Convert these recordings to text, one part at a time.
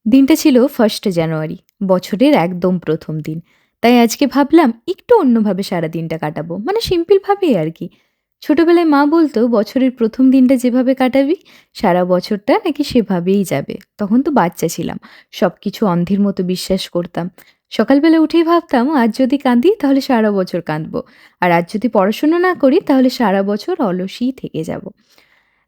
দিনটা ছিল 1st জানুয়ারি। বছরের একদম ১ম দিন। তাই আজকে ভাবলাম একটু অন্যভাবে সারাদিনটা কাটাবো। মানে সিম্পল ভাবেই আরকি। ছোটবেলায় মা বলত, "বছরের ১ম দিনটা যেভাবে কাটাবি, সারা বছরটা নাকি সেভাবেই যাবে।" তখন তো বাচ্চা ছিলাম। সবকিছু অন্ধের মতো বিশ্বাস করতাম। সকালবেলা উঠেই ভাবতাম, আজ যদি কাঁদি তাহলে সারা বছর কাঁদবো। আর আজ যদি পড়াশোনা না করি তাহলে সারা বছর অলসই থেকে যাব।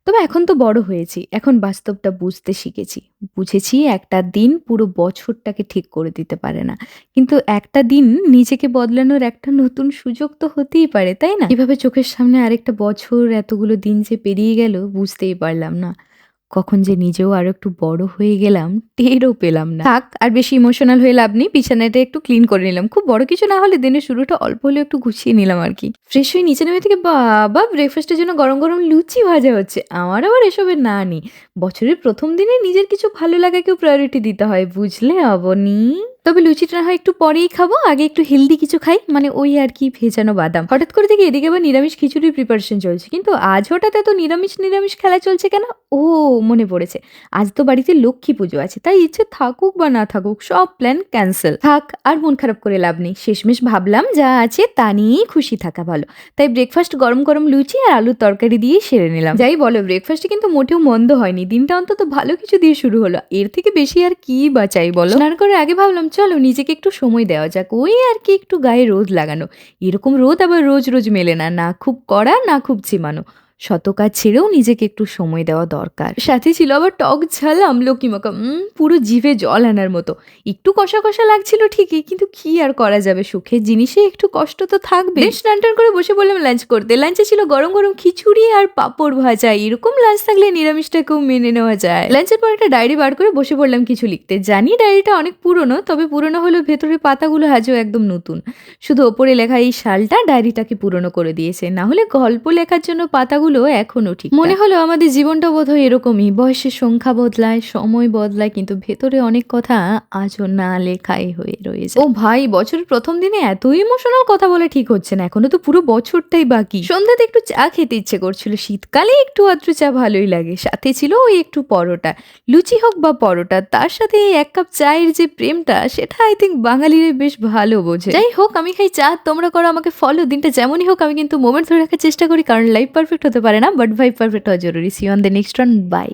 তবে এখন তো বড় হয়েছি। এখন বাস্তবটা বুঝতে শিখেছি। বুঝেছি একটা দিন পুরো বছরটাকে ঠিক করে দিতে পারে না। কিন্তু একটা দিন নিজেকে বদলানোর একটা নতুন সুযোগ তো হতেই পারে, তাই না? এভাবে চোখের সামনে আরেকটা বছর এতগুলো দিন যে পেরিয়ে গেল বুঝতেই পারলাম না। কখন যে নিজেও আরো একটু বড় হয়ে গেলাম টেরও পেলাম না। থাক আর বেশি ইমোশনাল হয়ে লাভ নেই। বিছানাটা একটু ক্লিন করে নিলাম। খুব বড় কিছু না হলে দিনের শুরুটা অল্প হলেও একটু গুছিয়ে নিলাম আরকি। ফ্রেশ হয়ে নিচে নেমে থেকে বাবা! ব্রেকফাস্টের জন্য গরম, গরম লুচি ভাজা হচ্ছে। আমার আবার এসবের না নেই। বছরের ১ম দিনে নিজের কিছু ভালো লাগাকেও প্রায়োরিটি দিতে হয়। বুঝলে অবনি? তবে লুচিটা না হয় একটু পরেই খাবো। আগে একটু হেলদি কিছু খাই। মানে ওই আরকি ভেজানো বাদাম। হঠাৎ করে দেখি এদিকে আবার নিরামিষ খিচুড়ির প্রিপারেশন চলছে। কিন্তু আজ হঠাৎ এত নিরামিষ খেলা চলছে কেন? ও মনে পড়েছে। আজ তো বাড়িতে লক্ষ্মী পুজো আছে। তাই ইচ্ছে থাকুক বা না থাকুক সব প্ল্যান ক্যানসেল। থাক আর মন খারাপ করে লাভ নেই। শেষমেশ ভাবলাম যা আছে তা নিয়েই খুশি থাকা ভালো। তাই ব্রেকফাস্ট গরম, গরম লুচি আর আলুর তরকারি দিয়েই সেরে নিলাম। যাই বলো ব্রেকফাস্টে কিন্তু মোটেও মন্দ হয়নি। দিনটা অন্তত ভালো কিছু দিয়ে শুরু হলো। এর থেকে বেশি আর কি বা চাই বলো? স্নান করে আগে ভাবলাম চলো নিজেকে একটু সময় দেওয়া যাক। ওই আর কি একটু গায়ে রোদ লাগানো। এরকম রোদ আবার রোজ, রোজ মেলে না। না খুব কড়া না খুব ঝিমানো। শত কাজ ছেড়েও নিজেকে একটু সময় দেওয়া দরকার। সাথে ছিল আবার টক ঝাল আমলকি মাখা। পুরো জিভে জল আনার মতো। একটু কষা, কষা লাগছিল ঠিকই, কিন্তু কি আর করা যাবে? সুখের জিনিসে একটু কষ্ট তো থাকবে। বেশ স্নান-টান করে বসে পড়লাম লাঞ্চ করতে। লাঞ্চে ছিল গরম, গরম খিচুড়ি আর পাঁপড় ভাজা। এরকম লাঞ্চ থাকলে নিরামিষটাকেও মেনে নেওয়া যায়। লাঞ্চের পর একটা ডায়েরি বার করে বসে পড়লাম কিছু লিখতে। জানি ডায়েরিটা অনেক পুরনো, তবে পুরনো হলেও ভেতরের পাতাগুলো আজও একদম নতুন। শুধু ওপরে লেখা এই সালটা ডায়েরিটাকে পুরনো করে দিয়েছে। না হলে গল্প লেখার জন্য পাতাগুলো এখনো ঠিক। মনে হলো আমাদের জীবনটা বোধহয় এরকমই। বয়সের সংখ্যা বদলায়, সময় বদলায়, কিন্তু ভেতরে অনেক কথা আজও না লেখাই হয়ে রয়েছে। ও ভাই, বছরের ১ম দিনে এত ইমোশনাল কথা বলা ঠিক হচ্ছে না। এখনো তো পুরো বছরটাই বাকি। সন্ধ্যাতে একটু চা খেতে ইচ্ছে করছিল। শীতকালে একটু আধটু চা ভালোই লাগে। সাথে ছিল ওই একটু পরোটা। লুচি হোক বা পরোটা, তার সাথে এই ১ কাপ চায়ের যে প্রেমটা, সেটা আই থিংক বাঙালিরা বেশ ভালো বোঝে। যাই হোক, আমি খাই চা, তোমরা করো আমাকে ফলো। দিনটা যেমনই হোক আমি কিন্তু মোমেন্ট ধরে রাখার চেষ্টা করি, কারণ লাইফ পারফেক্ট হতে পারে না, বাট ভাইব পারফেক্ট হওয়া জরুরি। See you on the next one. By.